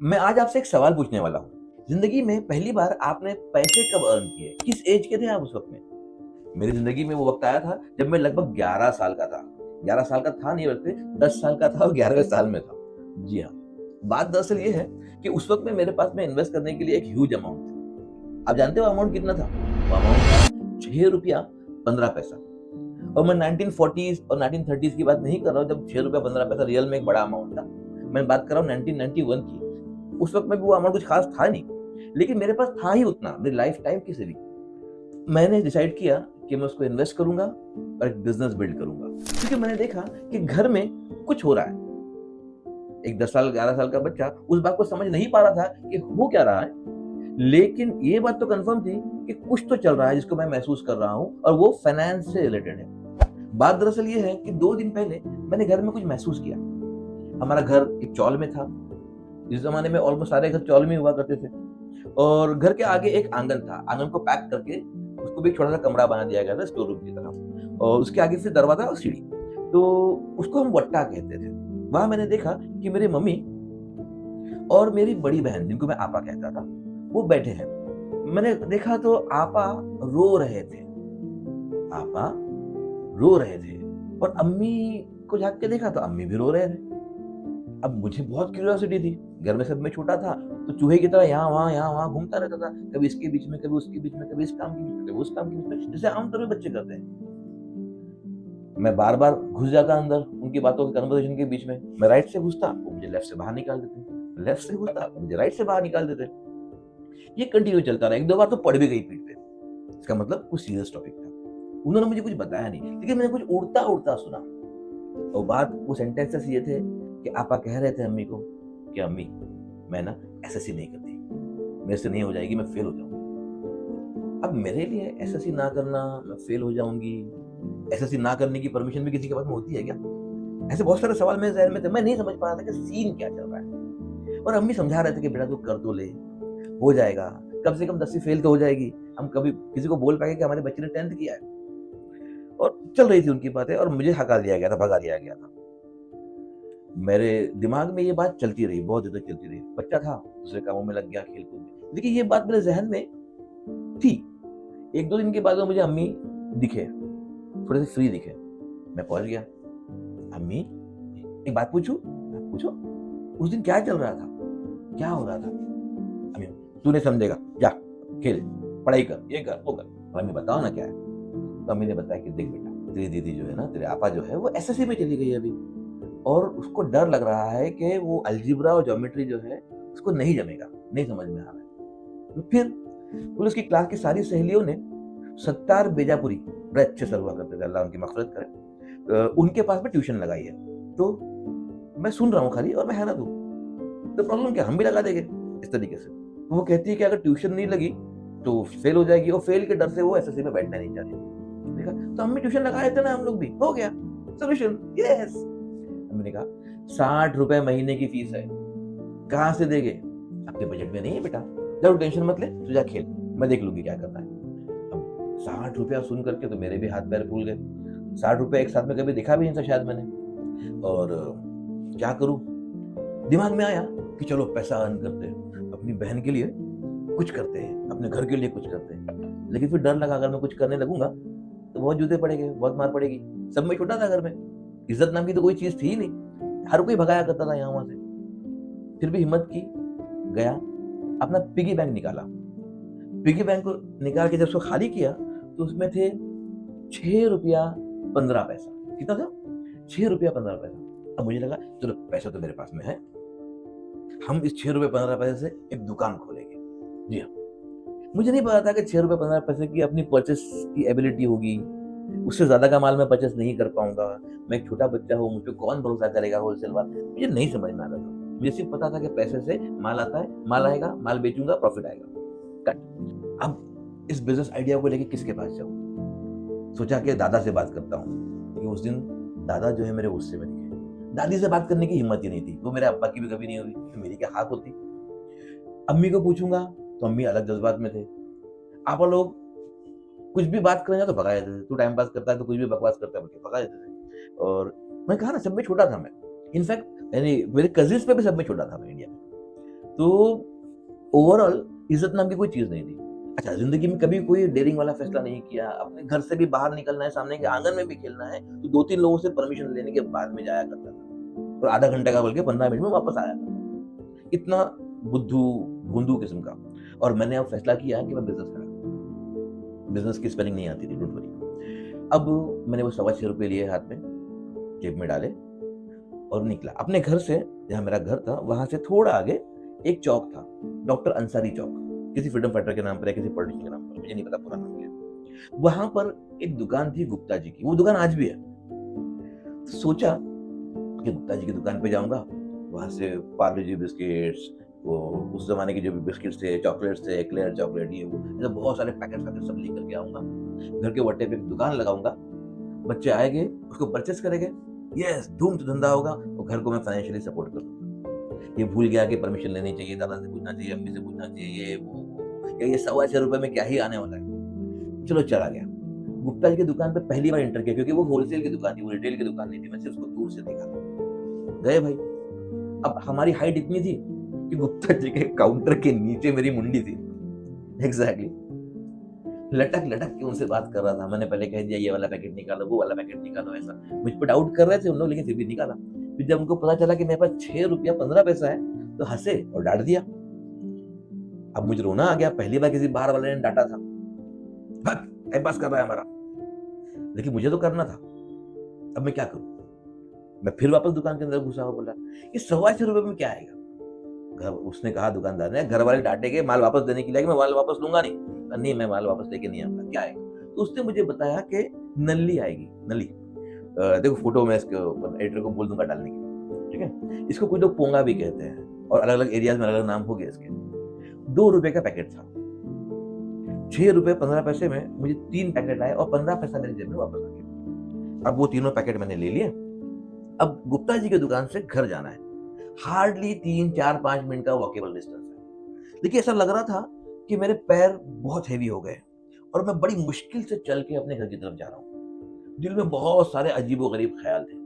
मैं आज आपसे एक सवाल पूछने वाला हूँ। ज़िंदगी में पहली बार आपने पैसे कब अर्न किए? किस एज के थे आप उस वक़्त में? मेरी ज़िंदगी में वो वक़्त आया था जब मैं लगभग 11 साल का था। 11 साल का था नहीं बल्कि 10 साल का था और 11वें साल में था। जी हाँ। बात दरअसल ये है कि उस वक़्त में मेरे पास में इन्वेस्ट करने के लिए एक ह्यूज अमाउंट था। आप जानते हो अमाउंट कितना था? वो अमाउंट था ₹6.15 और मैं 1940s और 1930s की बात नहीं कर रहा हूँ जब ₹6.15 रियल में एक बड़ा अमाउंट था। मैं बात कर रहा हूँ 1991 की। उस वक़्त में भी वो अमाउंट कुछ ख़ास था नहीं, लेकिन मेरे पास था ही उतना मेरी लाइफ़ टाइम की सेविंग। मैंने डिसाइड किया कि मैं उसको इन्वेस्ट करूँगा और एक बिज़नेस बिल्ड करूँगा। क्योंकि मैंने देखा कि घर में कुछ हो रहा है। एक 10 साल 11 साल का बच्चा उस बात को समझ नहीं पा रहा था कि हो क्या रहा है, लेकिन ये बात तो कन्फर्म थी कि कुछ तो चल रहा है जिसको मैं महसूस कर रहा हूँ और वो फाइनेंस से रिलेटेड है। बात दरअसल ये है कि 2 दिन पहले मैंने घर में कुछ महसूस किया। हमारा घर एक चौल में था। इस ज़माने में ऑलमोस्ट सारे घर चौल में हुआ करते थे। और घर के आगे एक आंगन था। आंगन को पैक करके उसको भी एक छोटा-सा कमरा बना दिया गया था स्टोर रूम की तरह और उसके आगे से दरवाज़ा और सीढ़ी। तो उसको हम वट्टा कहते थे। वहाँ मैंने देखा कि मेरी मम्मी और मेरी बड़ी बहन जिनको मैं आपा कहता था, वो बैठे हैं। मैंने देखा तो आपा रो रहे थे। आपा रो रहे थे और अम्मी को झाँक के देखा तो अम्मी भी रो रहे थे। अब मुझे बहुत क्यूरियोसिटी थी। घर में सब मैं छोटा था, तो चूहे की तरह यहाँ वहाँ घूमता रहता था। कभी इसके बीच में, कभी उसके बीच में, कभी इस काम के बीच में, कभी उस काम के बीच में, जैसे आमतौर पे बच्चे करते हैं। मैं बार-बार घुस जाता अंदर उनकी बातों के कन्वर्सेशन के बीच में। मैं राइट से घुसता, वो मुझे लेफ्ट से बाहर निकाल देते। लेफ्ट से घुसता, वो मुझे राइट से बाहर निकाल देते। ये कंटिन्यू चलता रहा। 1-2 बार तो पड़ भी गई पीठ पे। इसका मतलब कुछ सीरियस टॉपिक था। उन्होंने मुझे कुछ बताया नहीं, लेकिन मैंने कुछ उड़ता-उड़ता सुना। और बात वो सेंटेंसेस ये थे कि आपा कह रहे थे अम्मी को कि अम्मी मैं ना एसएससी नहीं करती, मेरे से नहीं हो जाएगी, मैं फेल हो जाऊंगी। अब मेरे लिए एसएससी ना करना, मैं फेल हो जाऊंगी, एसएससी ना करने की परमिशन भी किसी के पास में होती है क्या? ऐसे बहुत सारे सवाल मेरे जहन में थे। मैं नहीं समझ पा रहा था कि सीन क्या चल रहा है। और अम्मी समझा रहे थे कि बेटा तू कर तो ले, हो जाएगा, कम से कम 10वीं फेल तो हो जाएगी। हम कभी किसी को बोल पाएंगे कि हमारे बच्चे ने 10th किया है। और चल रही थी उनकी बातें और मुझे हका दिया गया था, भगा दिया गया था। मेरे दिमाग में ये बात चलती रही, बहुत देर तक चलती रही। बच्चा था, दूसरे कामों में लग गया, खेल-कूद में। लेकिन ये बात मेरे ज़हन में थी। 1-2 दिन के बाद में मुझे अम्मी दिखे, थोड़े से फ्री दिखे। मैं पहुँच गया। अम्मी, एक बात पूछूँ? पूछो। उस दिन क्या चल रहा था? क्या हो रहा था? अम्मी, तू नहीं समझेगा, जा खेल, पढ़ाई कर, ये कर, वो कर। अम्मी बताओ ना क्या है? तो अम्मी ने बताया कि देख बेटा, तेरी दीदी जो है ना, तेरे आपा जो है, वो एसएससी में चली गई है अभी। और उसको डर लग रहा है कि वो अलजेब्रा और ज्योमेट्री जो है उसको नहीं जमेगा, नहीं समझ में आ रहा है। तो फिर उसकी क्लास की सारी सहेलियों ने सत्तार बेजापुरी, बड़े अच्छे सर हुआ करते थे, अल्लाह उनकी मग़फ़िरत करे, उनके पास में ट्यूशन लगाई है। तो मैं सुन रहा हूँ खाली और मैं हैरान हूँ। तो प्रॉब्लम क्या, हम भी लगा देंगे इस तरीके से। तो वो कहती है कि अगर ट्यूशन नहीं लगी तो फेल हो जाएगी और फेल के डर से वो एसएससी में बैठना नहीं चाहती। देखा तो हम भी ट्यूशन लगा देते ना, हम लोग भी हो गया सॉल्यूशन। यस, मैंने कहा ₹60 महीने की फीस है, कहाँ से देंगे? आपके बजट में नहीं है बेटा, चलो टेंशन मत ले, तू जा खेल, मैं देख लूंगी क्या करना है। अब ₹60 सुन करके तो मेरे भी हाथ पैर फूल गए। ₹60 एक साथ में कभी देखा भी नहीं था शायद मैंने। और क्या करूं, दिमाग में आया कि चलो पैसा अर्न करते हैं, अपनी बहन के लिए कुछ करते हैं, अपने घर के लिए कुछ करते हैं। लेकिन फिर डर लगा अगर मैं कुछ करने लगूंगा तो बहुत जूते पड़ेंगे, बहुत मार पड़ेगी। सब में छोटा था घर में, इज्जत नाम की तो कोई चीज थी ही नहीं। हर कोई भगाया करता था यहाँ वहां से। फिर भी हिम्मत की, गया, अपना पिगी बैंक निकाला। पिगी बैंक को निकाल के जब उसको खाली किया तो उसमें थे ₹6.15। कितना था? ₹6.15। अब मुझे लगा चलो पैसा तो मेरे पास में है, हम इस ₹6.15 से एक दुकान खोलेंगे। जी हाँ, मुझे नहीं पता था कि ₹6.15 की अपनी परचेस की एबिलिटी होगी। उससे ज़्यादा का माल मैं परचेस नहीं कर पाऊँगा। मैं एक छोटा बच्चा हूँ, मुझ पे कौन भरोसा करेगा होलसेल वाला? मुझे नहीं समझ में आता था। मुझे सिर्फ़ पता था कि पैसे से माल आता है, माल आएगा, माल बेचूँगा, प्रॉफ़िट आएगा। कट। अब इस बिज़नेस आइडिया को लेके किसके पास जाऊँ? सोचा कि दादा से बात करता हूँ। लेकिन उस दिन दादा जो है मेरे गुस्से में दिखे। दादी से बात करने की हिम्मत ही नहीं थी। वो मेरे अब्बा की भी कभी नहीं हुई, तो मेरी क्या हाक होती? अम्मी को पूछूँगा तो अम्मी अलग जज़्बात में थे। आपा लोग कुछ भी बात करेंगे तो भगा देते थे। तू टाइम पास करता है तो कुछ भी बकवास करता है बोल के भगा देते थे। और मैं कहा ना सब में छोटा था मैं। इनफैक्ट यानी मेरे कज़िन्स में भी सब में छोटा था मैं इंडिया में। तो ओवरऑल इज्जत नाम की कोई चीज नहीं थी। अच्छा, जिंदगी में कभी कोई डेयरिंग वाला फैसला नहीं किया, अपने घर से भी बाहर निकलना है, सामने के आंगन में भी खेलना है, तो 2-3 लोगों से परमिशन लेने के बाद में जाया करता था, और आधा घंटे का बल्कि 15 मिनट में वापस आया करता था। इतना बुद्धू भोंदू किस्म का। और मैंने अब फैसला किया कि मैं बिजनेस करूँ। बिजनेस की स्पेलिंग नहीं आती थी, डोंट वरी। अब मैंने वो ₹6.25 लिए हाथ में, जेब में डाले और निकला अपने घर से। जहाँ मेरा घर था वहां से थोड़ा आगे एक चौक था, डॉक्टर अंसारी चौक, किसी फ्रीडम फाइटर के नाम पर या किसी पॉलिटिशियन के नाम पर, मुझे नहीं पता पूरा नाम क्या है। वहां पर एक दुकान थी गुप्ता जी की, वो दुकान आज भी है। तो सोचा कि गुप्ता जी की दुकान पे जाऊंगा, वहां से पार्ले जी बिस्किट्स, वो उस जमाने के जो भी बिस्किट्स थे, चॉकलेट्स थे, एक्लेयर चॉकलेट, ये वो ऐसे बहुत सारे पैकेट पैकेट सब लेकर के आऊंगा। घर के वट्टे पे एक दुकान लगाऊंगा, बच्चे आएंगे, उसको परचेस करेंगे, यस धूम से धंधा होगा, और घर को मैं फाइनेंशियली सपोर्ट करूंगा। ये भूल गया कि परमिशन लेनी चाहिए, दादा से पूछना चाहिए, अम्मी से पूछना चाहिए, ये वो, या ये ₹6.25 में क्या ही आने वाला है। चलो चला गया गुप्ता जी की दुकान पे, पहली बार एंटर किया, क्योंकि वो होलसेल की दुकान थी, वो रिटेल की दुकान नहीं थी। मैं सिर्फ उसको दूर से देखा। गए भाई। अब हमारी हाइट इतनी थी कि गुप्ता जी के काउंटर के नीचे मेरी मुंडी थी, एग्जैक्टली। लटक लटक के उनसे बात कर रहा था। मैंने पहले कह दिया ये वाला पैकेट निकालो, वो वाला पैकेट निकालो, ऐसा मुझ पर डाउट कर रहे थे उन लोग, लेकिन फिर भी निकाला। फिर जब उनको पता चला कि मेरे पास ₹6.15 है, तो हंसे और डांट दिया। अब मुझे रोना आ गया, पहली बार किसी बाहर वाले ने डांटा था। टाइम पास कर रहा है हमारा, लेकिन मुझे तो करना था। अब मैं क्या करूं? मैं फिर वापस दुकान के अंदर घुसा और बोला, ये ₹6.25 में क्या आएगा? घर उसने कहा, दुकानदार ने, घर वाले डांटेंगे माल वापस देने के लिए कि मैं माल वापस लूंगा नहीं। नहीं, मैं माल वापस लेके नहीं आता, क्या आएगा? तो उसने मुझे बताया कि नल्ली आएगी, नली। देखो फोटो में इसके एडिटर को बोल दूंगा डालने के लिए, ठीक है। इसको कुछ लोग पोंगा भी कहते हैं, और अलग अलग एरियाज में अलग अलग नाम हो गए इसके। ₹2 का पैकेट था। ₹6.15 में मुझे 3 पैकेट आए और 15 पैसा मेरी जेब में वापस आ गया। अब वो तीनों पैकेट मैंने ले लिए। अब गुप्ता जी की दुकान से घर जाना है, हार्डली 3-4-5 मिनट का वॉकेबल डिस्टेंस है। लेकिन ऐसा लग रहा था कि मेरे पैर बहुत हैवी हो गए, और मैं बड़ी मुश्किल से चल के अपने घर की तरफ जा रहा हूँ। दिल में बहुत सारे अजीबोगरीब ख्याल थे।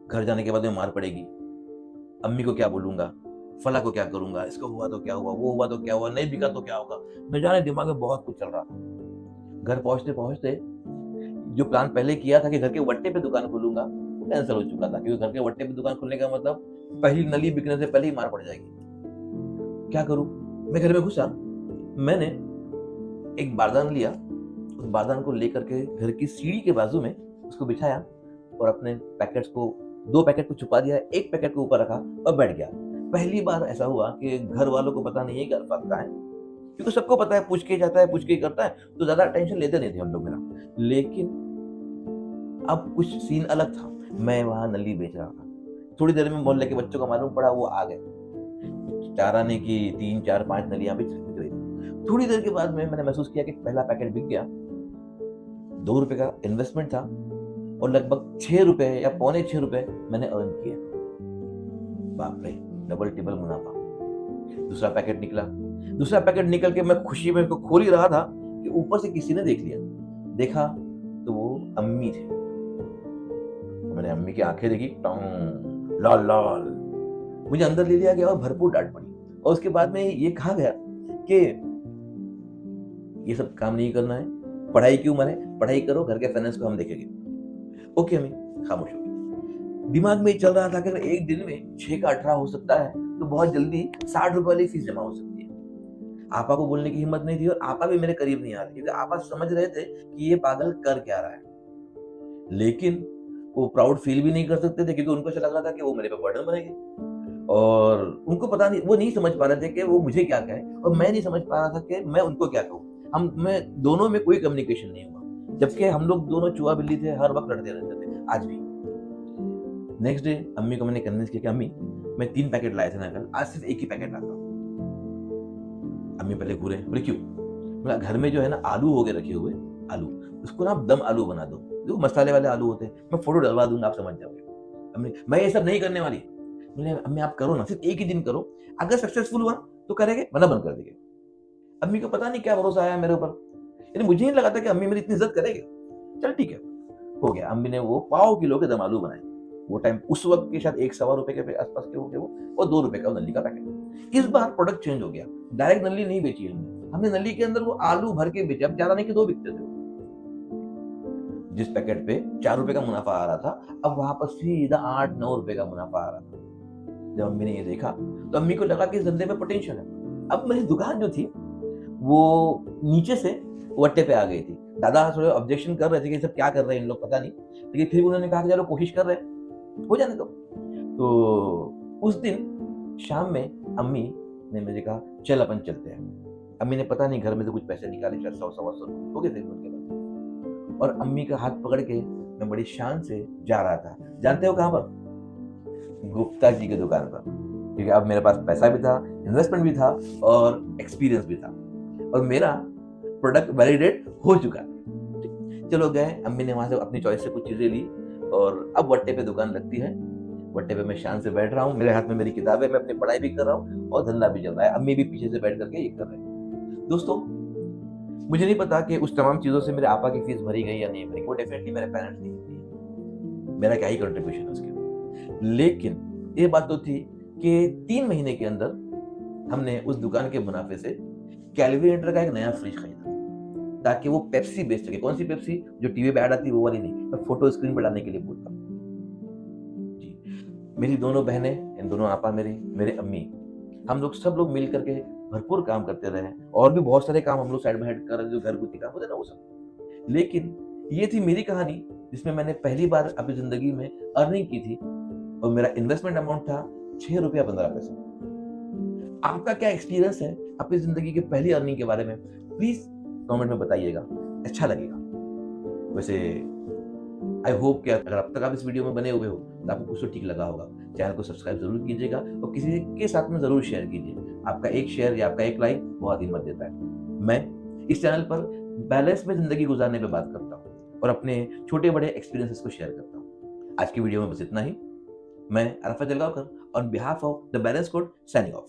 घर जाने के बाद में मार पड़ेगी, अम्मी को क्या बोलूंगा, फला को क्या करूंगा, इसको हुआ तो क्या हुआ, वो हुआ तो क्या हुआ, नहीं बिका तो क्या होगा, न जाने दिमाग में बहुत कुछ चल रहा था। घर पहुंचते पहुंचते जो प्लान पहले किया था कि घर के वट्टे पे दुकान खोलूंगा, वो कैंसिल हो चुका था, क्योंकि घर के वट्टे पे दुकान खोलने का मतलब पहली नली बिकने से पहले ही मार पड़ जाएगी। क्या करूं? मैं घर में घुसा, मैंने एक बारदान लिया, उस बारदान को लेकर के घर की सीढ़ी के बाजू में उसको बिछाया, और अपने पैकेट्स को, 2 पैकेट को छुपा दिया, एक पैकेट को ऊपर रखा और बैठ गया। पहली बार ऐसा हुआ कि घर वालों को पता नहीं है कि अल्फाज कहाँ है, क्योंकि सबको पता है, पूछ के जाता है, पूछ के करता है, तो ज्यादा टेंशन लेते नहीं थे हम लोग मेरा। लेकिन अब कुछ सीन अलग था। मैं वहां नली बेच रहा था, थोड़ी देर में मोहल्ले के बच्चों को मालूम पड़ा, वो आ गए। चारा ने की 3-4-5 नलियां बिक रही थी। थोड़ी देर के बाद में मैंने महसूस किया कि पहला पैकेट बिक गया। ₹2 का इन्वेस्टमेंट था, और लगभग ₹6 या ₹5.25 मैंने अर्न किए। बाप रे, डबल टिबल मुनाफा। दूसरा पैकेट निकला। दूसरा पैकेट निकल के मैं खुशी में उसको खोल ही रहा था कि ऊपर से किसी ने देख लिया। देखा तो वो अम्मी थे। मैंने अम्मी की आंखें देखी, टों, लाल लाल। मुझे अंदर ले लिया गया और भरपूर डांट पड़ी, और उसके बाद में ये कहा गया कि ये सब काम नहीं करना है, पढ़ाई की उम्र है, पढ़ाई करो, घर के फाइनेंस को हम देखेंगे। ओके अम्मी, खामोश हो गई। दिमाग में ये चल रहा था कि अगर एक दिन में 6 का 18 हो सकता है, तो बहुत जल्दी ₹60 वाली फीस जमा हो सकती है। आपा को बोलने की हिम्मत नहीं थी, और आपा भी मेरे करीब नहीं आ रहे, क्योंकि आपा समझ रहे थे कि ये पागल कर क्या रहा है। लेकिन वो प्राउड फील भी नहीं कर सकते थे, क्योंकि उनको ऐसा लग रहा था कि वो मेरे पे बर्डन बनेगी, और उनको पता नहीं, वो नहीं समझ पा रहे थे कि वो मुझे क्या कहे, और मैं नहीं समझ पा रहा था कि मैं उनको क्या कहूँ। हम मैं दोनों में कोई कम्युनिकेशन नहीं हुआ, जबकि हम लोग दोनों चूहा बिल्ली थे, हर वक्त लड़ते रहते थे, आज भी। नेक्स्ट डे अम्मी को मैंने कन्विंस किया कि अम्मी, मैं 3 पैकेट लाए थे ना कल, आज सिर्फ 1 ही पैकेट लाता हूँ। अम्मी पहले घूरे, बोले क्यों? बोला घर में जो है ना आलू हो गए रखे हुए, आलू, उसको ना आप दम आलू बना दो, जो मसाले वाले आलू होते हैं, मैं फोटो डलवा दूंगा, आप समझ जाओगे। अम्मी, मैं ये सब नहीं करने वाली। बोले अम्मी आप करो ना, सिर्फ 1 ही दिन करो, अगर सक्सेसफुल हुआ तो करेंगे, वरना बंद कर देंगे। अम्मी को पता नहीं क्या भरोसा आया मेरे ऊपर, यानी मुझे नहीं लगा था कि अम्मी मेरी इतनी इज्जत करेगी। चल ठीक है, हो गया। अम्मी ने वो पाव किलो के दम आलू बनाए। वो टाइम उस वक्त के शायद ₹1 सवा रुपए के आसपास के होंगे वो, और ₹2 का नली का पैकेट। इस बार प्रोडक्ट चेंज हो गया, डायरेक्ट नल्ली नहीं बेची हमने नल्ली के अंदर वो आलू भर के बेचे। अब ज्यादा नहीं कि 2 बिकते थे। जिस पैकेट पे 4 रुपए का मुनाफा आ रहा था, अब वहां पर सीधा 8-9 रुपए का मुनाफा आ रहा था। जब अम्मी ने ये देखा तो अम्मी को लगा कि इस धंधे में पोटेंशियल है। अब मेरी दुकान जो थी वो नीचे से वट्टे पे आ गई थी। दादा थोड़े ऑब्जेक्शन कर रहे थे कि सब क्या कर रहे हैं इन लोग, पता नहीं, लेकिन फिर उन्होंने कहा कि चलो कोशिश कर रहे हैं, हो जाने दो। तो उस दिन शाम में अम्मी ने मुझे कहा चल अपन चलते हैं। अम्मी ने पता नहीं घर में से कुछ पैसे निकाले, शायद 100-125 हो गए थे उनके पास, और अम्मी का हाथ पकड़ के मैं बड़ी शान से जा रहा था। जानते हो कहां पर? गुप्ता जी की दुकान पर। क्योंकि अब मेरे पास पैसा भी था, इन्वेस्टमेंट भी था और एक्सपीरियंस भी था, और मेरा प्रोडक्ट वैलिडेट हो चुका। चलो गए, अम्मी ने वहां से अपनी चॉइस से कुछ चीजें ली, और अब वट्टे पे दुकान लगती है। वट्टे पे मैं शान से बैठ रहा हूँ, मेरे हाथ में मेरी किताब है, मैं अपनी पढ़ाई भी कर रहा हूँ और धंधा भी चल रहा है। अम्मी भी पीछे से बैठ करके ये कर रहे हैं। दोस्तों, मुझे नहीं पता कि उस तमाम चीजों से मेरे आपा की फीस भरी गई या नहीं भरी, वो डेफिनेटली मेरे पेरेंट्स नहीं दिए, मेरा क्या ही कंट्रीब्यूशन है उसके। लेकिन ये बात तो थी कि 3 महीने के अंदर हमने उस दुकान के मुनाफे से कैलविनेटर का एक नया फ्रिज खरीदा, ताकि वो पेप्सी बेच सके। कौन सी पेप्सी? जो टीवी पे ऐड आती है वो वाली नहीं, मैं फोटो स्क्रीन पर डालने के लिए बोलता हूँ जी। मेरी दोनों बहनें, इन दोनों आपा मेरी, मेरे अम्मी, हम लोग सब लोग मिल करके भरपूर काम करते रहे, और भी बहुत सारे काम हम लोग साइड बाय साइड कर रहे थे, जो घरगुती काम होते ना वो सब। लेकिन ये थी मेरी कहानी जिसमें मैंने पहली बार अपनी जिंदगी में अर्निंग की थी, और मेरा इन्वेस्टमेंट अमाउंट था 6 रुपया 15 पैसा। आपका क्या एक्सपीरियंस है अपनी जिंदगी की पहली अर्निंग के बारे में? प्लीज कमेंट में बताइएगा, अच्छा लगेगा। वैसे आई होप कि अगर अब तक आप इस वीडियो में बने हुए हो तो आपको कुछ तो ठीक लगा होगा। चैनल को सब्सक्राइब जरूर कीजिएगा और किसी के साथ में जरूर शेयर कीजिए। आपका एक शेयर या आपका एक लाइक बहुत हिम्मत देता है। मैं इस चैनल पर बैलेंस में जिंदगी गुजारने पे बात करता हूँ और अपने छोटे बड़े एक्सपीरियंसेस को शेयर करता हूँ। आज की वीडियो में बस इतना ही। मैं Arafat Jalgaonkar on behalf of the balance code signing of.